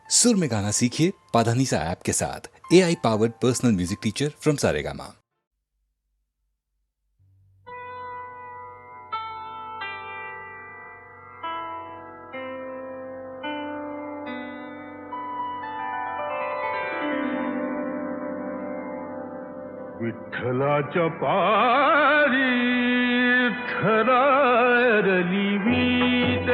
सुर में गाना सीखिए पाधानीसा ऐप के साथ। AI powered personal music teacher from Saregama. विठ्ठलाच्या पारी थरारली वीट,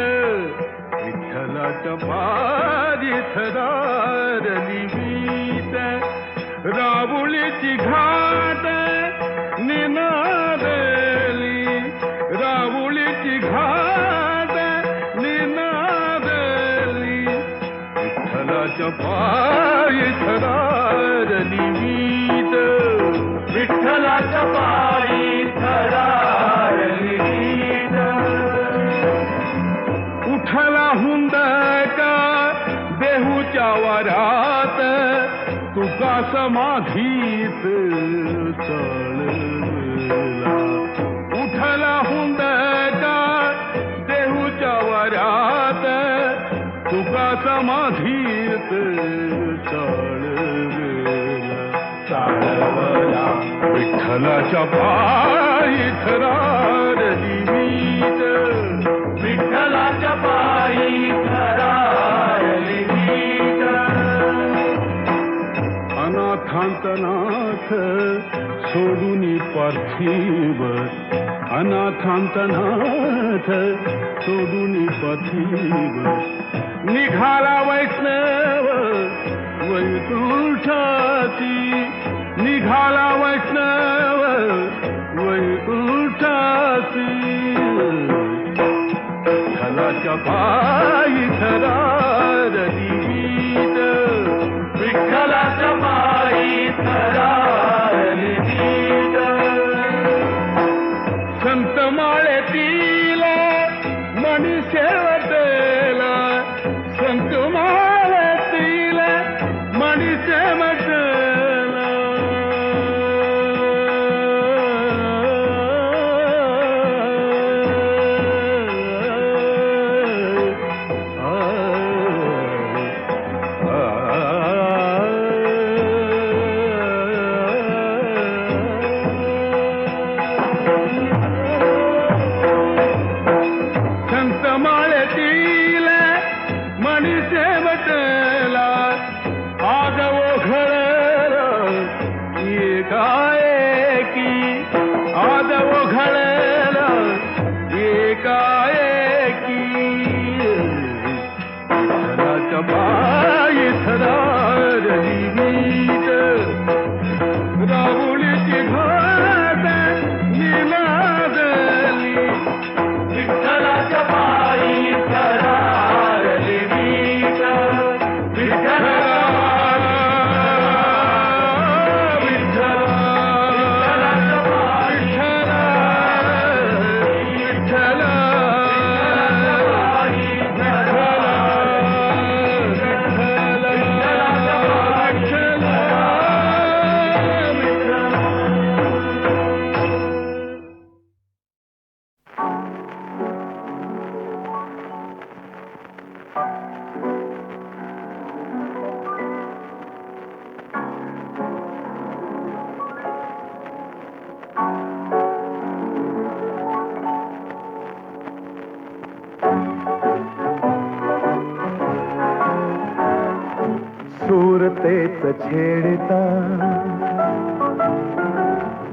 विठ्ठलाच्या पारी थरारली वीट, राहुळीची घाट निनादली, राहुळीची घाट निनादली, विठ्ठलाच्या पारी थरारली वीट, विठ्ठलाच्या पायी थरारली वीट. उठला हुंदका देहूच्या वरात, तुका समाधीत चळला. उठला हुंदका देहूच्या वरात, तुका समाधीत चाळवला. विठ्ठलाच्या पायी थरारली वीट, विठ्ठलाच्या पायी थरारली वीट. अनाथांतनाथ सोडून पार्थिव, अनाथांतनाथ सोडून पार्थिव, निघाला वैष्णव वैकुंठाची, निघाला वैष्णव वैकुंठाची. विठ्ठलाच्या पायी थरारली वीट, विठ्ठलाच्या पायी थरारली वीट. संत माळेतील मणी शेवटला, संत माळेतील मणी शेवटला. पायी थरारली वीट, राहुळीची घाट निनादली, विठ्ठलाच्या पायी थरारली वीट. विठ्ठला विठ्ठलाच्या पायी विठ्ठला सुरतेच छेडता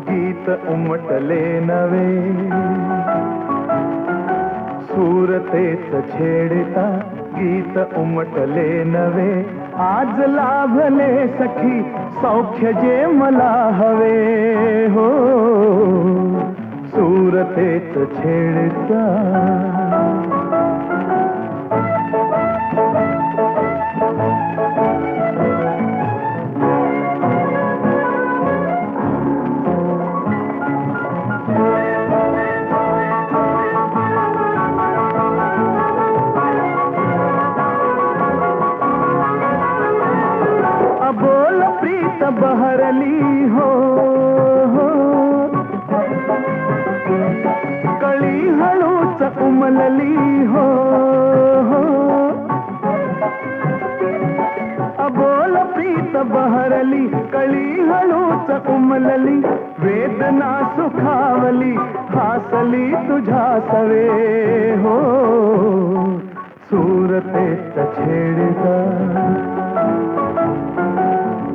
गीत उमटले नवे, सुरतेच छेडता गीत उमटले नवे. आज लाभले सखी सौख्य जे मला हवे, हो सुरतेच छेडता. बहरली हो, कळी हळूच उमलली हो, भरली कळी हळूच उमलली वेदना सुखावली हासली तुझ्या सवे हो सूरतेच छेडता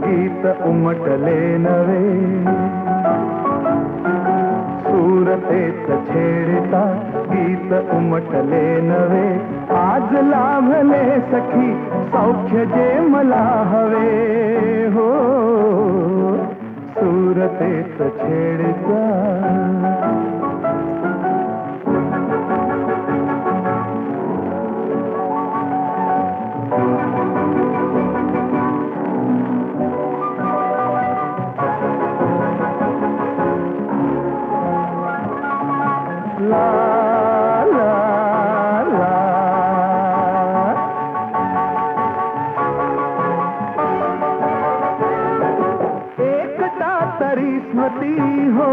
गीत उमटले नवे सूरतेच छेडता गीत उमटले नवे आज लाभले सखी सौख्य जे मला हवे हो सूरतेच छेडता ला ला ला एकटा तरी स्मृती हो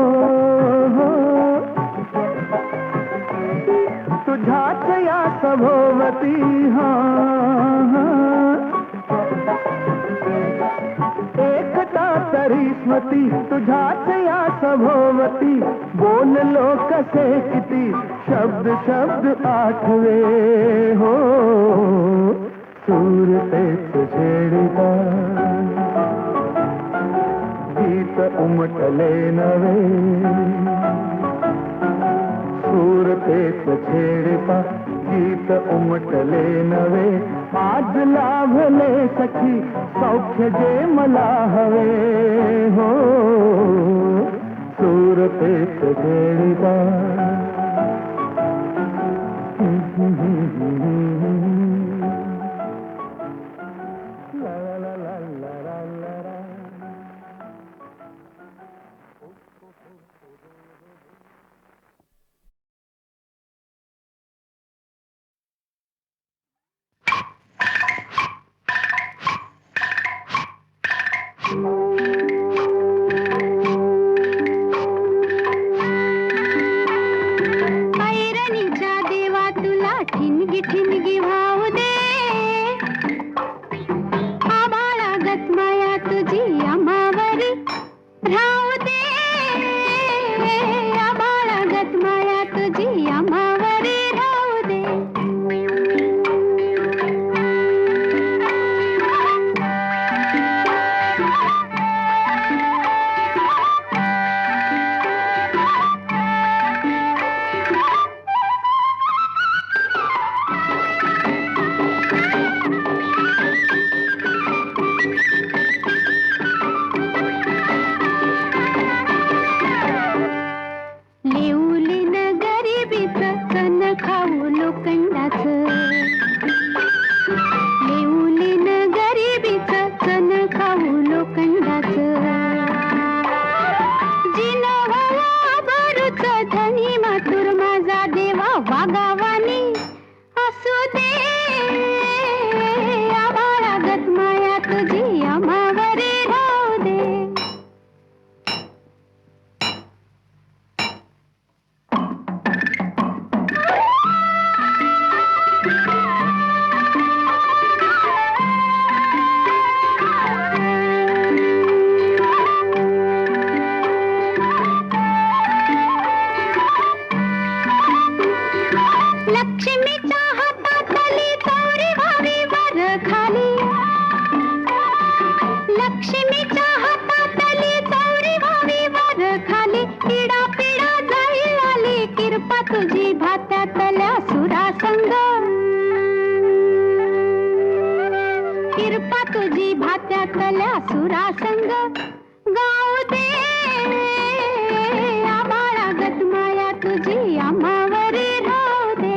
तुझ्याच या सभोवती हा एकटा तरी स्मृती तुझ्याच या सभोवती बोललो कसे किती शब्द शब्द आठवे हो सूरतेच छेडता गीत उमटले नवे सूरतेच छेडता गीत उमटले नवे आज लाभले सखी सौख्य जे मला हवे हो सूरतेच छेडता ला ला ला ला ला ला ला. ऐरणीच्या देवा तुला ठिणगी ठिणगी वाहू दे आभाळागत माया तुझी आम्हावरी राहू दे आभाळागत माया तुझी आम्हावरी राहू दे लिवलीन गरिबीचं कण खाऊ लोखंडाचं लिवलीन गरिबीचं कण खाऊ लोखंडाचं जिन व्हावा भरूच धनी मातुर माझा देवा वागावानी असू दे आभाळागत माया तुझी आम्हावरी राहू दे लक्ष्मीच्या हातातली चौरी व्हावी वर खाली लक्ष्मीच्या हातातली चौरी व्हावी वर खाली पिडा पिडा जाईल आली किरपा तुझी भात्यातल्या सुरासंग किरपा तुझी भात्यातल्या सुरासंग गाऊ दे आभाळागत माया तुझी आम्हावरी राहू दे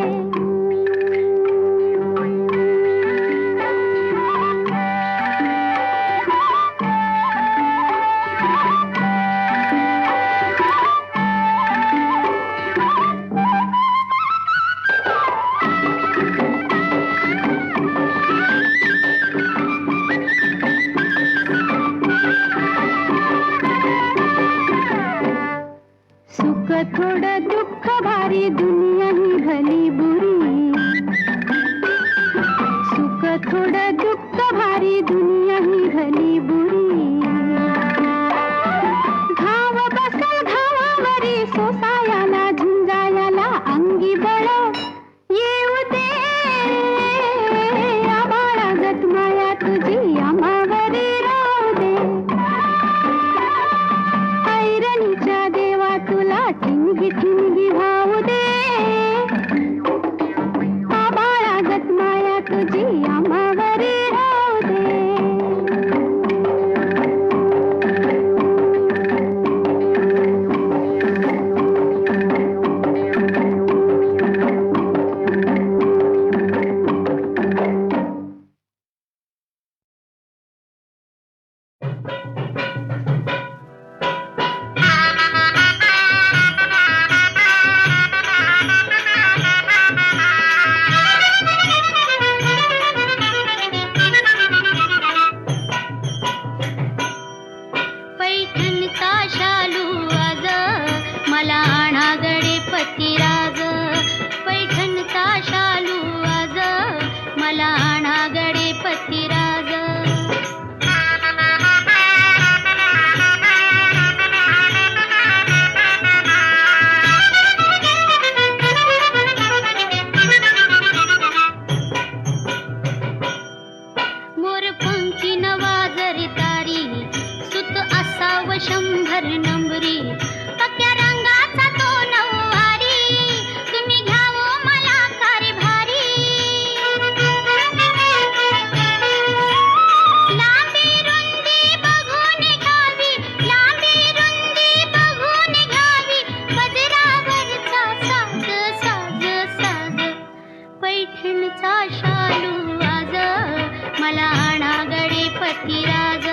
आणागडे पतिराज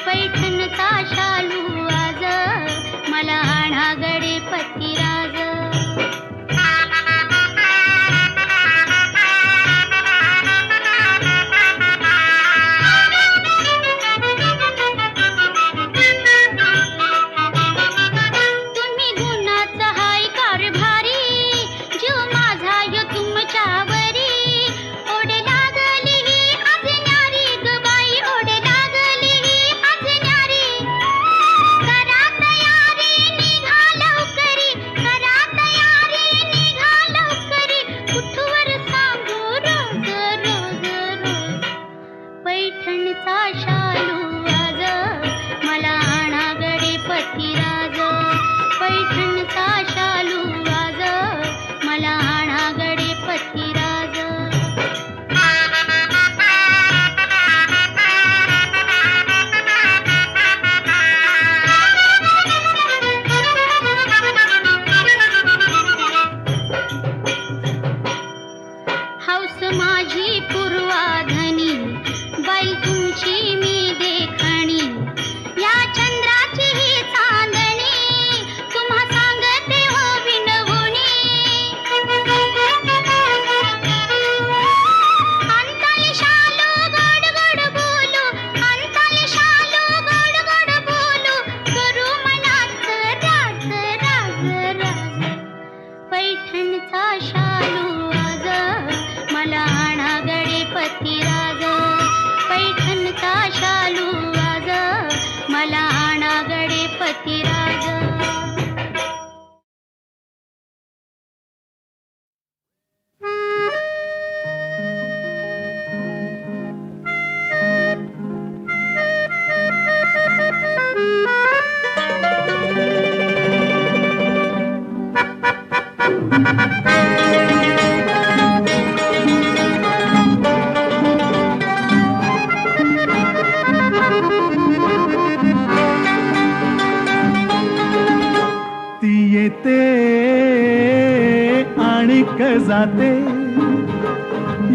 पैठणचा शालू आज मला आणागडे पतिराज तुम्ही गुणाचा हाय कारभारी जीव माझा यो तुमच्यावरी ओढ लागली ही आज न्यारी ग बाई ओढ लागली ही आज न्यारी करा तयारी निघा लवकरी करा तयारी निघा लवकरी कुठवर सांगू रोज रोज रोज पैठणचा शालू आज मला आणागडे पतिराज पैठणचा शालू आज मला आणागडे पतिराज हौस माझी पूर्वाधनी बाई तुमची मी देखणी या चंद्राची ही चांदणी तुम्हा सांगते हो विनवणी अंताली शालू गोड गोड बोलू अंताली शालू गोड गोड बोलू करू मनात राज राज राज पैठणचा शालू आज मला आणागडे पतिराज पैठणचा शालू आज मला आणागडे पतिराज ती येते आणि जाते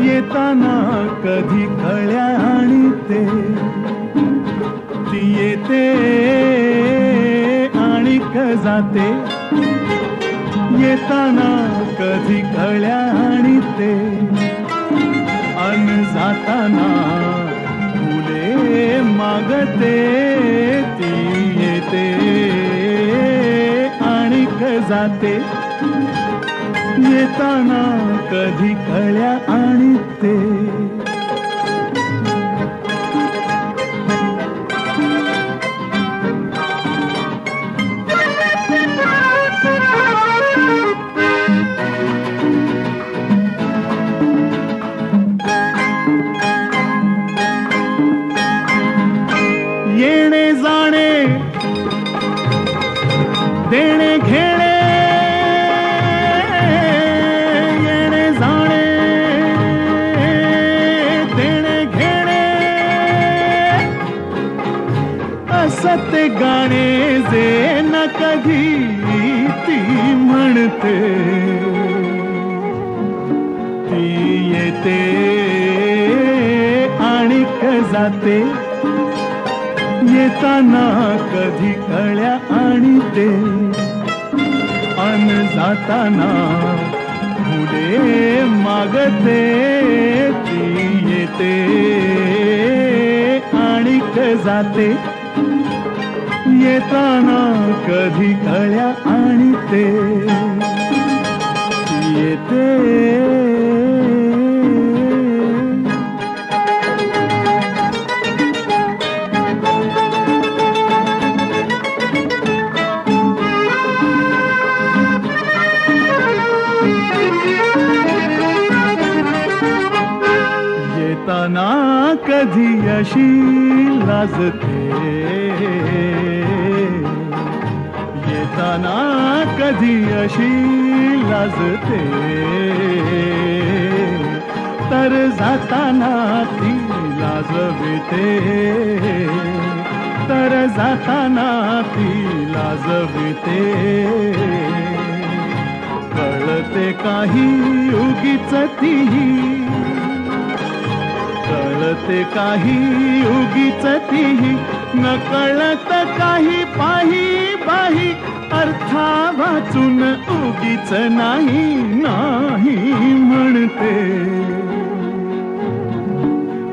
येताना कधी कळ्या आणि ते ती येते आणि जाते येताना कधी कळ्या आणि ते अन जाताना फुले मागते ती येते आणि जाते येताना कधी कळ्या आणि ते येणे जाणे देणे घेणे येणे जाणे देणे घेणे असं ते गाणे जे न कधी ती म्हणते ती येते आणि जाते येताना कधी कळ्या आणि ते अन जाताना फुले मागते ती येते आणि जाते येताना कधी कळ्या आणि ते ती येते येताना कधी अशी लाजते येताना कधी अशी लाजते तर जाताना ती लाजविते तर जाताना ती लाजविते कळते काही उगीच तीही बोलते काही उगीच तीही नकळत काही पाही बाही अर्था वाचून उगीच नाही नाही म्हणते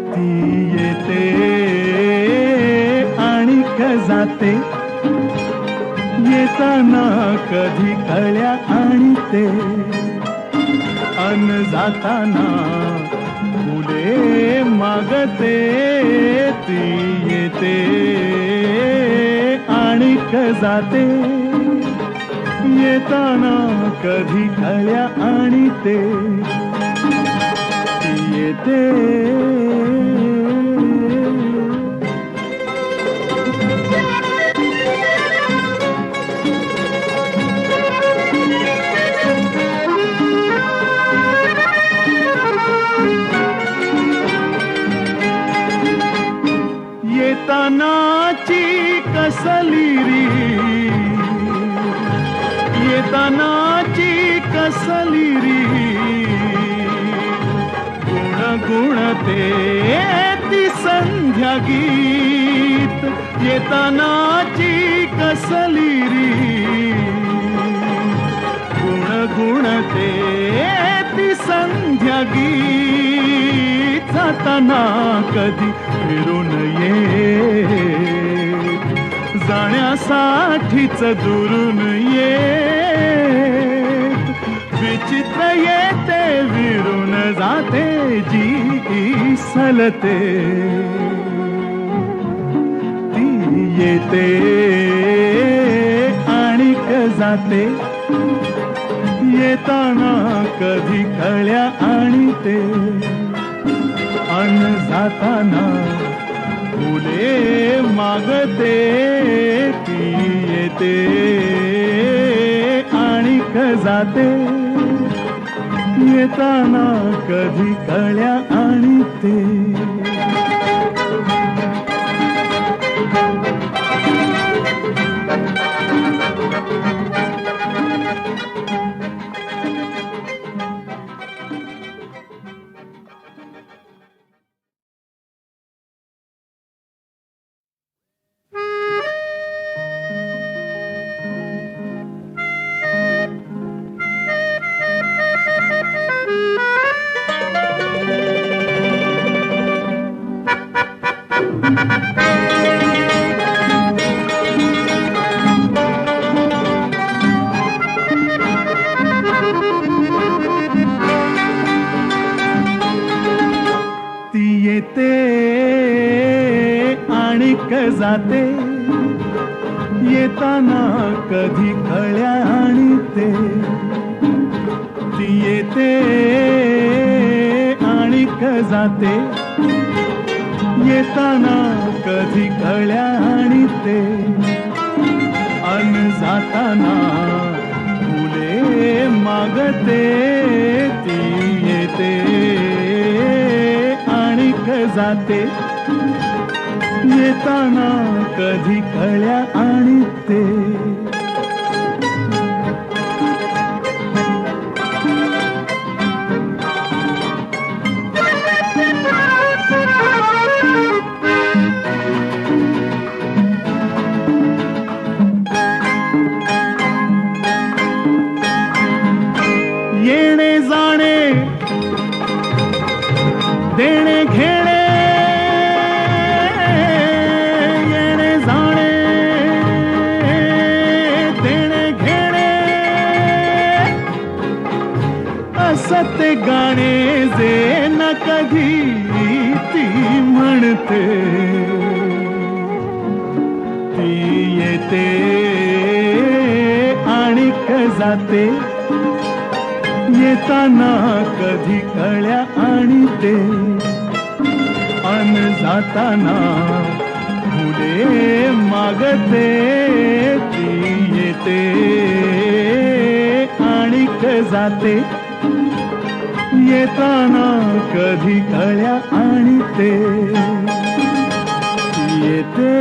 ती येते आणि जाते येताना कधी कळ्या आणते अन जाताना फुले मागते ती येते आणि जाते येताना कधी कळ्या आणते ती येते येतानाची कसली री येतानाची कसली री गुणते ती संध्या गीत येतानाची कसली री गुणते ती संध्या गीत जाताना कधी फिरून ये जाण्यासाठीच दुरून ये विचित्र येते विरून जाते जी सलते ती येते आणि जाते येताना कधी कळ्या आणते अन जाताना फुले मागते ती येते आणि जाते येताना कधी कळ्या आणते जाते येताना कधी कळ्या आणते ती येते आणि जाते येताना कधी कळ्या आणते अन जाताना फुले मागते ती येते आणि जाते येताना कधी कळ्या आणते येणे जाणे देणे घेणे सत्य गाणे जे न कधी ती म्हणते ती येते आणि जाते येताना कधी कळ्या आणते अन जाताना फुले मागते ती येते आणि जाते येताना कधी कळ्या आणते येते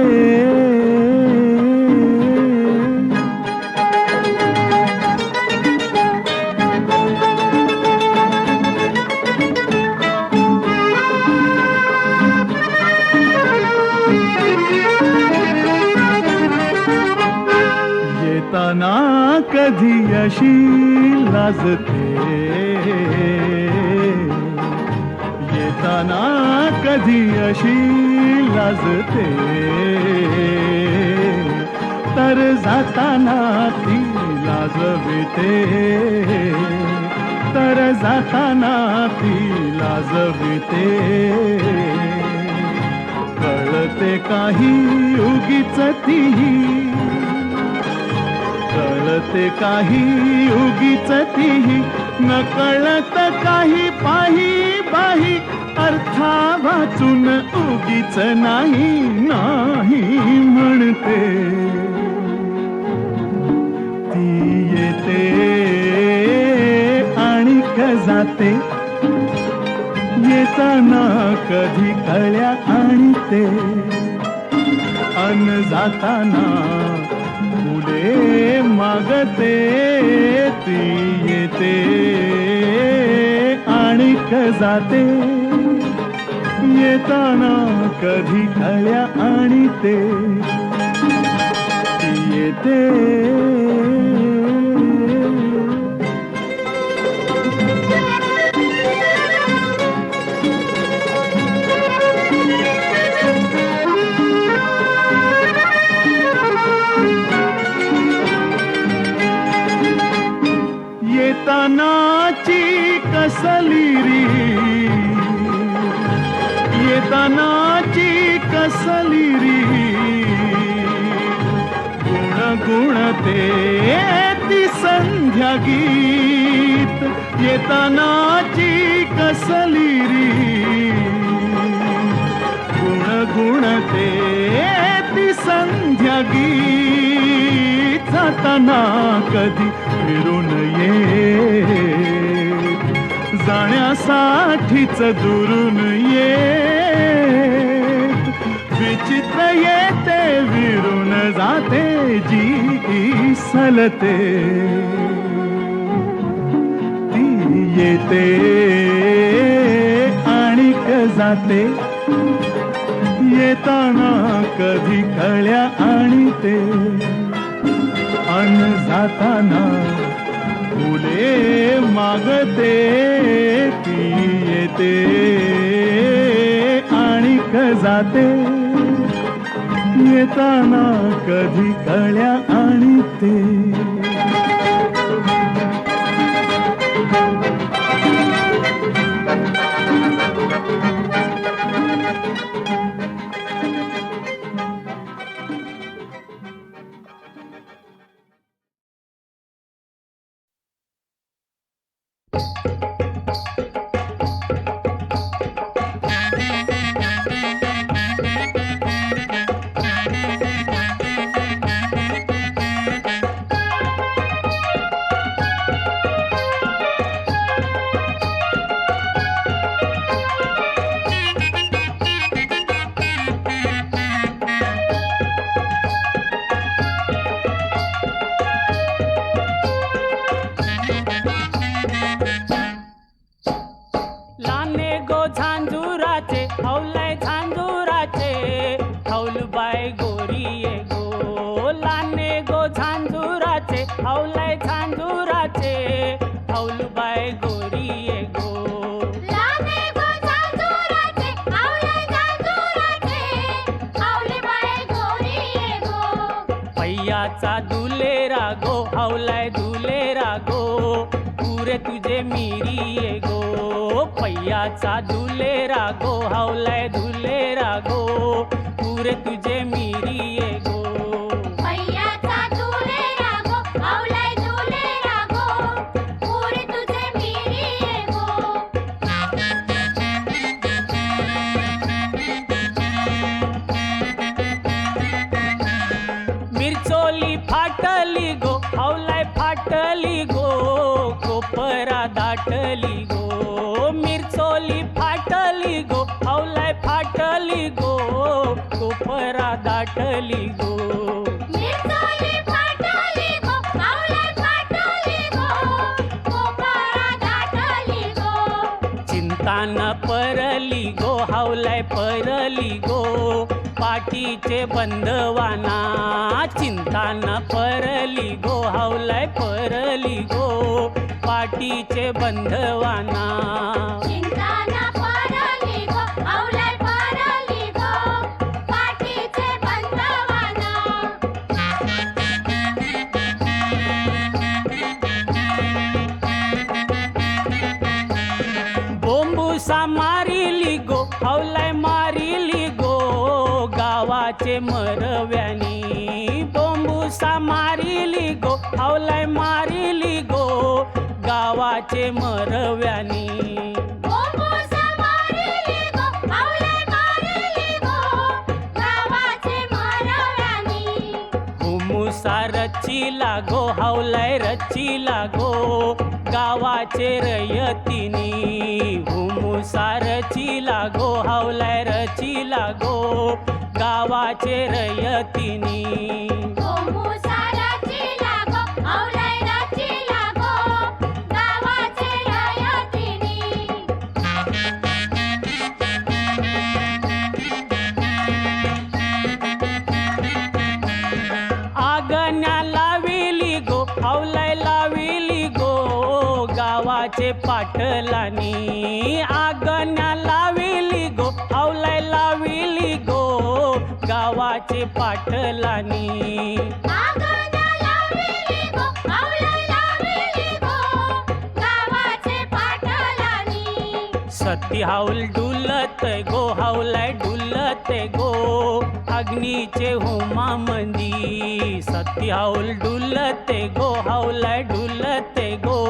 येताना कधी अशी लाजते, येताना कधी अशी लाजते, तर जाताना ती लाजविते, तर जाताना ती लाजविते. कळते काही उगीच तीही, कळते काही उगीच तीही, न कळत काही पाही बाही, अर्था वाचून उगीच नाही नाही म्हणते. ती येते आणि जाते, येताना कधी कळ्या आणते, अन जाताना फुले मागते. ती येते आणि जाते, येताना कधी कळ्या आणते. ती येते येतानाची कसली री, येतानाची कसली री, गुण गुणते ती संध्या गीत. येतानाची कसली री, गुण गुणते ती संध्या गीत. जाताना कधी फिरून ये, जाण्यासाठीच दुरून ये, विचित्र येते विरून जाते जी सलते. ती येते आणि जाते, येताना कधी कळ्या आणते, अन जाताना फुले मागते. ती येते आणि जाते, येताना कधी कळ्या आणते. हौलय झांजुराचे हौलबाई गोरी ये गो लाने गो झांजुराचे हौलय झांजुराचे हौलबाई गोरी ये गो पैयाचा दुलेरा गो हौलय दुलेरा गो पुरे तुझे मिरी ये गो पैयाचा दुलेरा गो हौलय दुलेरा गो पुरे तुझे मिरी ये गो पैयाचा दुलेरा गो हौलय दुलेरा गो पुरे तुझे मिरी ये गो मिरचोली फाटली गो हौलय फाटली गो कोपरा दाटली गो मिरचोली फाटली गो हौलय फाटली गो कोपरा दाटली गो मिरचोली फाटली गो हौलय फाटली गो कोपरा दाटली गो चिंता न परली गो हौलय परली गो पाठीचे बंधवाना चिंता न परली गो हावलाय परली गो पाठीचे बंधवाना चिंता न परली गो आवलाय परली गो पाठीचे बंधवाना बोंबुसा मारिली गो हावलाय मारिली गो गावाचे मरव्यानी बोंबुसा मारिली गो हावलाय मारिली गो गावाचे मरव्यानी बोंबुसा मारिली गो आवलाय मारिली गो गावाचे मरव्यानी हुमुसा रचिला गो हावलाय रचिला गो गावाचे रयतीनी हुमुसा रचिला गो हावलाय रचिला गो गावाचे रयतीनी बोंबुसा रचिला गो आवलाय रचिला गो गावाचे रयतीनी आगण्या लाविली गो हावलाय लाविली गो गावाचे पाटलानी आगण्या लाविली गो हावलाय लाविली गो गावाचे पाटलानी आगण्या लाविली गो आवलाय लाविली गो गावाचे पाटलानी सती हाऊल डुलत गो हावलाय डुलत गो अग्नीचे होमा मंदी सती हाऊल डुलत गो हावलाय डुलत गो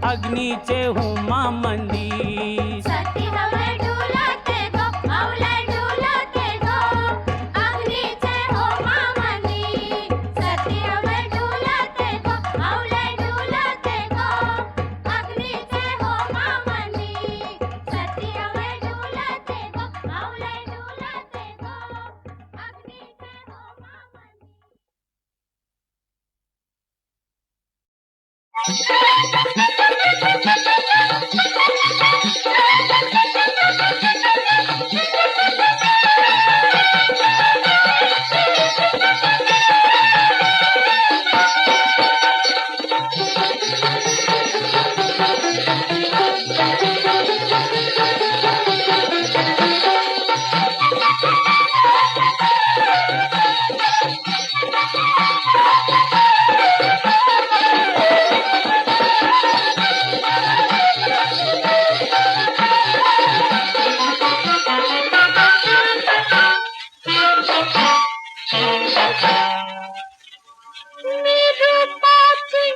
अग्नीचे होमा मंदी सती हवळे डुलते गो आवलाय डुलते गो अग्नीचे होमा मंदी सती हवळे डुलते गो आवलाय डुलते गो अग्नीचे होमा मंदी सती हवळे डुलते गो आवलाय डुलते गो अग्नीचे होमा मंदी निरूपाची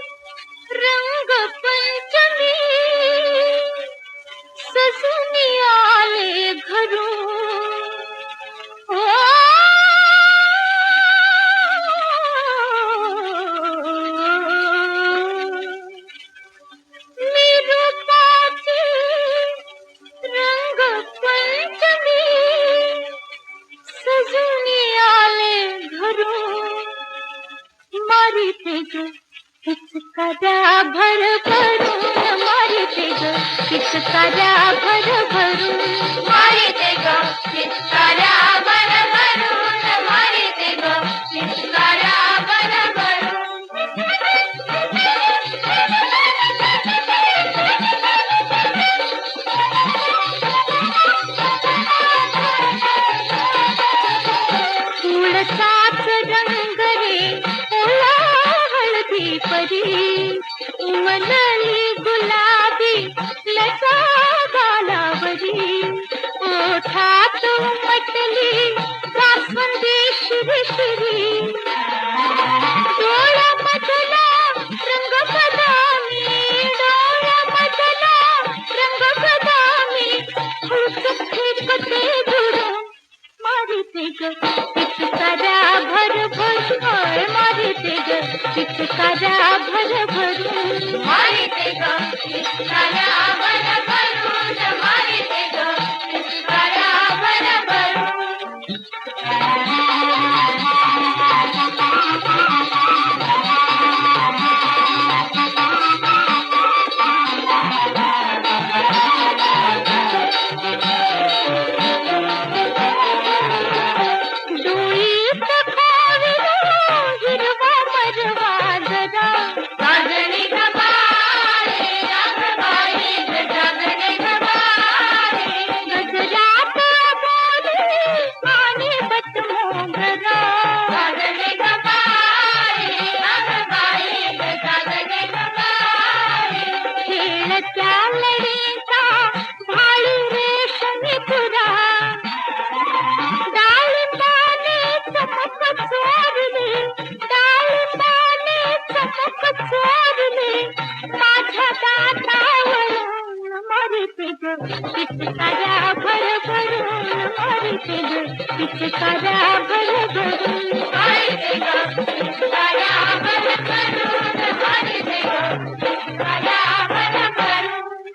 रंगपंचमी सजून आले घरून ओ निरूपाची रंगपंचमी सजून आले घरून मारिते ग पिचकाऱ्या भर भरून मारिते ग पिचकाऱ्या भर भरून मारिते ग पिचकाऱ्या भर भरून मारिते ग पिचकाऱ्या भर भरून फुलचाच रंग रे ओला हळदी परी उमलली गुलाबी लता गालावरी ओठात उमटली जास्वंदी शिरी शिरी डोळ्यामधला रंग बदामी डोळ्यामधला रंग बदामी फुलक फेकते दुरून मारिते ग पिचकाऱ्या भर भरून मारिते ग पिचकाऱ्या भर भरून मारिते ग पिचकाऱ्या भर भरून मारिते ग पिचकाऱ्या भर भरून माहिती ग तिचे साऱ्या भर भरून माहिती ग साऱ्या भर भरून माहिती ग साऱ्या भर भरून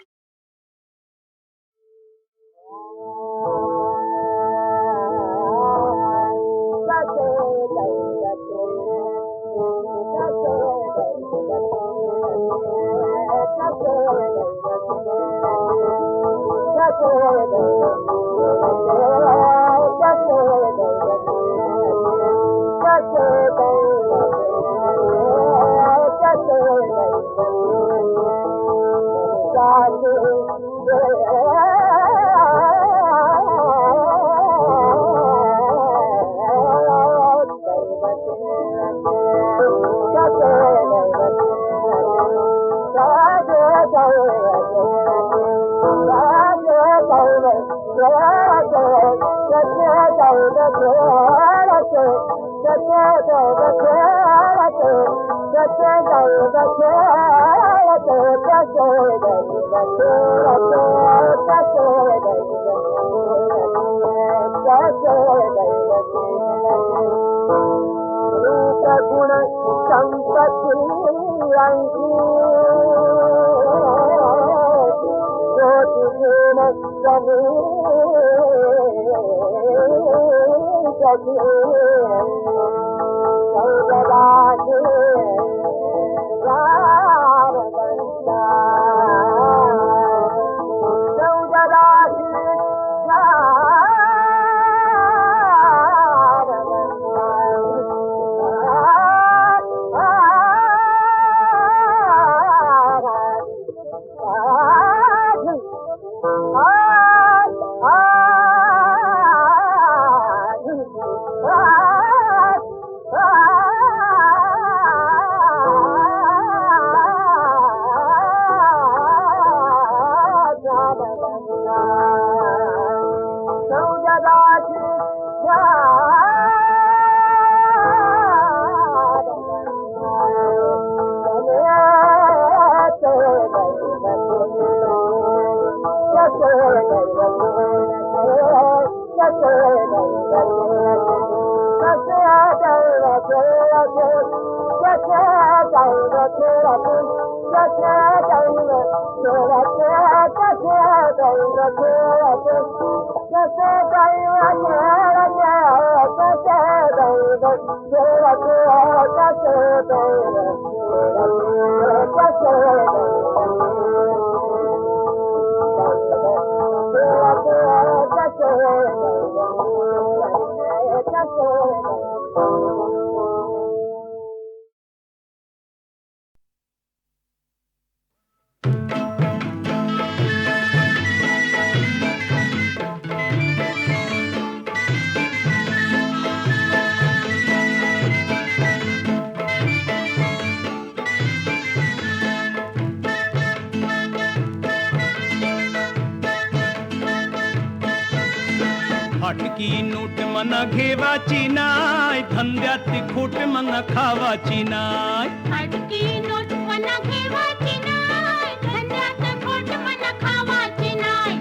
फाटकी नोट मना घेवाची नाय, धंद्यात खोट मना खावाची नाय. फाटकी नोट मना घेवाची नाय, धंद्यात खोट मना खावाची नाय.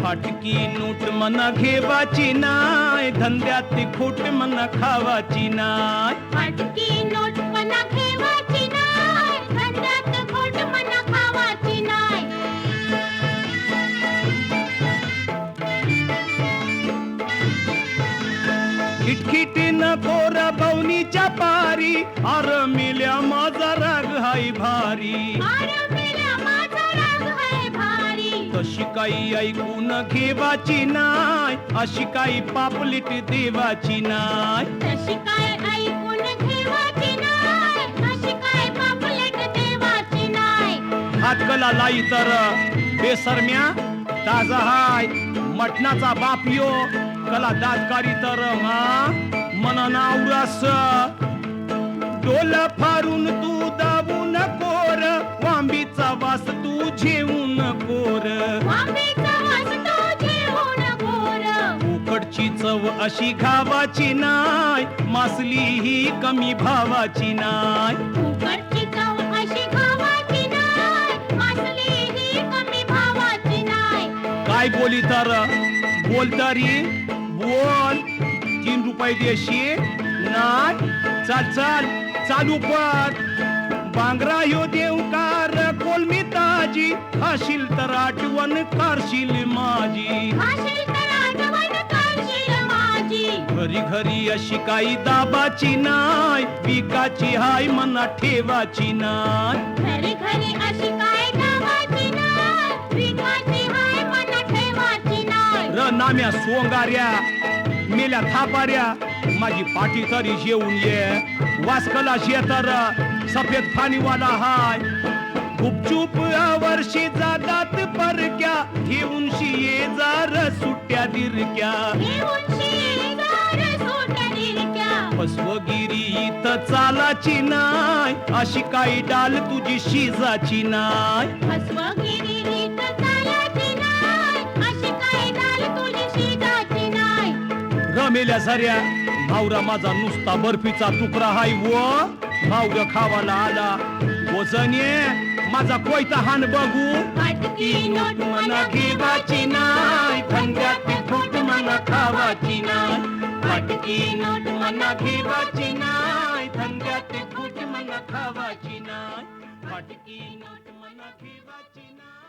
फाटकी नोट मना घेवाची नाय, धंद्यात खोट मना खावाची नाय. फाटकी नोट मना घेवाची नाय, धंद्यात खोट मना खावाची नाय. खिटखिटी नको र बवनीच्या पारी, अर मिल्या माझा राग हाय भारी. तशी काही ऐकून घेवाची नाय, अशी काही पापलीट देवाची नाय. तशी काय ऐकून घेवाची नाय, अशी काय पापलेट देवाची नाय. हातकला लाई तर बेसरम्या ताजा हाय, मटणाचा बाप यो कला दातकारी तर मन नावरास. डोल फारून तू दाबू नकोर, वांबीचा वास तू झेवून कोर. उकडची चव अशी खावाची नाय, मासली ही कमी भावाची नाय. उकडची चव अशी खावाची नाय, मासली ही कमी भावाची नाय. काय बोली तर बोलतारी बोल 3 रुपये देशी नाही चाल चाल चालू पड बांगरा ह्यो देवकार कोलमी ताजी खाशील तर आठवण करशील माझी घरी घरी अशी काही दाबाची नाय पिकाची हाय मना ठेवाची नाय घरी घरी अशी काय कामाची नाय विकाची हाय मन ठेवाची नाय र नाम्या सोंगाऱ्या मेल्या थापाऱ्या माझी पाठी तरी जेवून ये वासकला शेतर सफेद फानीवाला हाय गुपचूप वर्षी जातात परक्या घेऊन ये जार सुट्ट्या दिरक्या फसवगिरी इथं चालाची नाय अशी काही डाल तुझी शिजाची नाय रमेल्या साऱ्या भावरा माझा नुसता बर्फीचा तुकडा हाय व भावरा खावाला आला वजने माझा कोयता हान बघू नोट मना घेवाची नाय फंद्यात फूट मना खावाची नाय फाटकी नोट मना घेवाची नाय फंद्यात फूट मना खावाची नाय फाटकी नोट मना घेवाची नाय